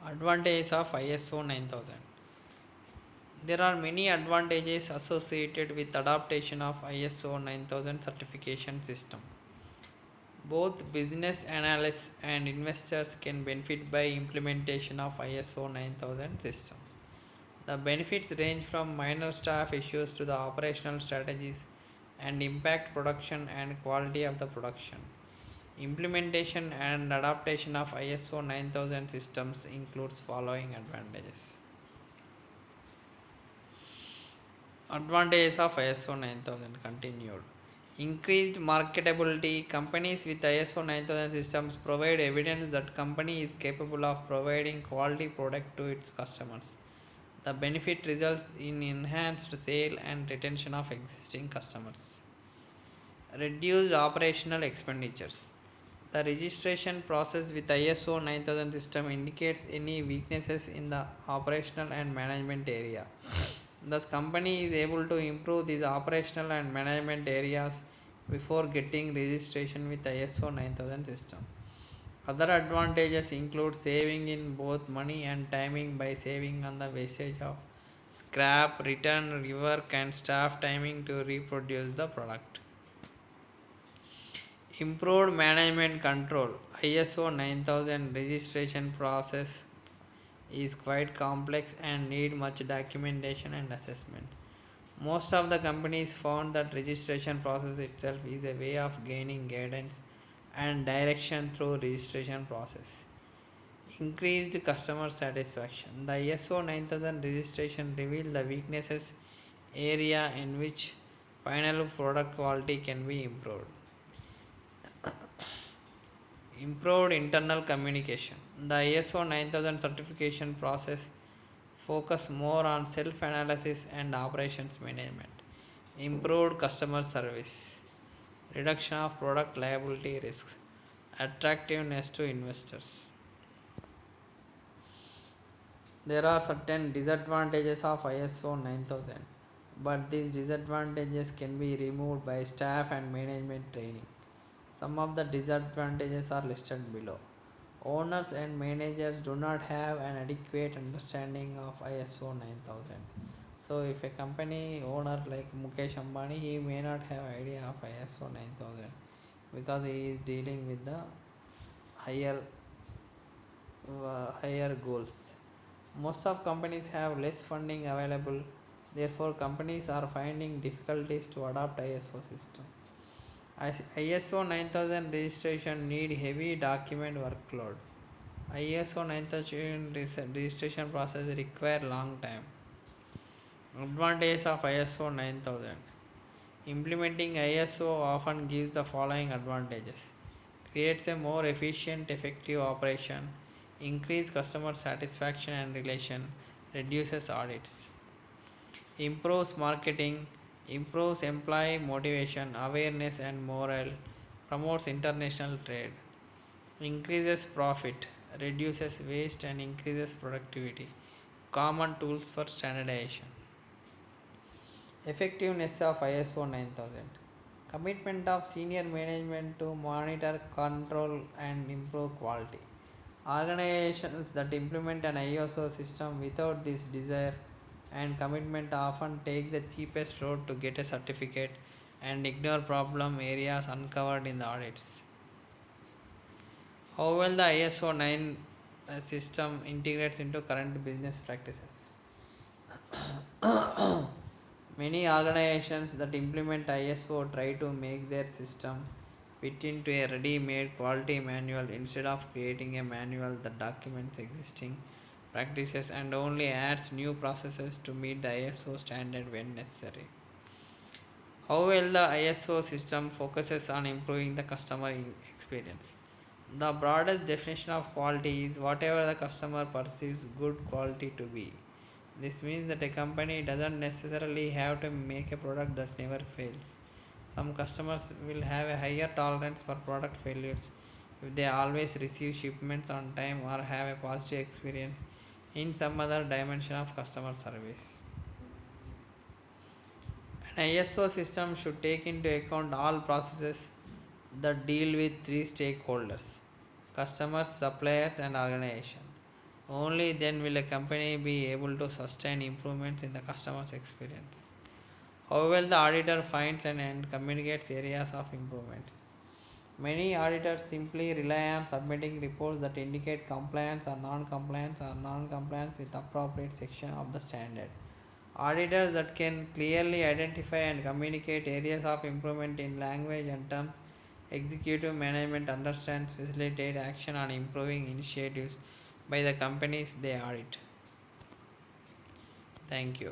Advantages of ISO 9000. There are many advantages associated with adaptation of ISO 9000 certification system. Both business analysts and investors can benefit by implementation of ISO 9000 system. The benefits range from minor staff issues to the operational strategies and impact production and quality of the production. Implementation and adaptation of ISO 9000 systems includes following advantages. Advantages of ISO 9000 continued. Increased marketability. Companies with ISO 9000 systems provide evidence that company is capable of providing quality product to its customers. The benefit results in enhanced sale and retention of existing customers. Reduce operational expenditures. The registration process with ISO 9000 system indicates any weaknesses in the operational and management area. Thus, company is able to improve these operational and management areas before getting registration with ISO 9000 system. Other advantages include saving in both money and timing by saving on the wastage of scrap, return, rework, and staff timing to reproduce the product. Improved management control. ISO 9000 registration process is quite complex and need much documentation and assessment. Most of the companies found that registration process itself is a way of gaining guidance and direction through registration process. Increased customer satisfaction. The ISO 9000 registration revealed the weaknesses area in which final product quality can be improved. Improved internal communication. The ISO 9000 certification process focus more on self analysis and operations management. Improved customer service. Reduction of product liability risks. Attractiveness to investors. There are certain disadvantages of ISO 9000, but these disadvantages can be removed by staff and management training. Some of the disadvantages are listed below. Owners and managers do not have an adequate understanding of ISO 9000. So, if a company owner like Mukesh Ambani, he may not have idea of ISO 9000 because he is dealing with the higher higher goals. Most of companies have less funding available, therefore companies are finding difficulties to adopt ISO system. ISO 9000 registration need heavy document workload. ISO 9000 registration process require long time. Advantages of ISO 9000. Implementing ISO often gives the following advantages. Creates a more efficient, effective operation, increase customer satisfaction and relation, reduces audits, improves marketing, improves employee motivation, awareness and morale, promotes international trade, increases profit, reduces waste and increases productivity, common tools for standardization. Effectiveness of ISO 9000. Commitment of senior management to monitor, control, and improve quality. Organizations that implement an ISO system without this desire and commitment often take the cheapest route to get a certificate and ignore problem areas uncovered in the audits. How well the ISO 9 system integrates into current business practices. Many organizations that implement ISO try to make their system fit into a ready made quality manual instead of creating a manual that documents existing practices and only adds new processes to meet the ISO standard when necessary. How well the ISO system focuses on improving the customer experience. The broadest definition of quality is whatever the customer perceives good quality to be. This means that a company doesn't necessarily have to make a product that never fails. Some customers will have a higher tolerance for product failures if they always receive shipments on time or have a positive experience in some other dimension of customer service. An ISO system should take into account all processes that deal with three stakeholders: customers, suppliers, and organization. Only then will a company be able to sustain improvements in the customer's experience. However, the auditor finds and communicates areas of improvement. Many auditors simply rely on submitting reports that indicate compliance or non-compliance with appropriate section of the standard. Auditors that can clearly identify and communicate areas of improvement in language and terms, executive management understands facilitate action on improving initiatives by the companies they audit. Thank you.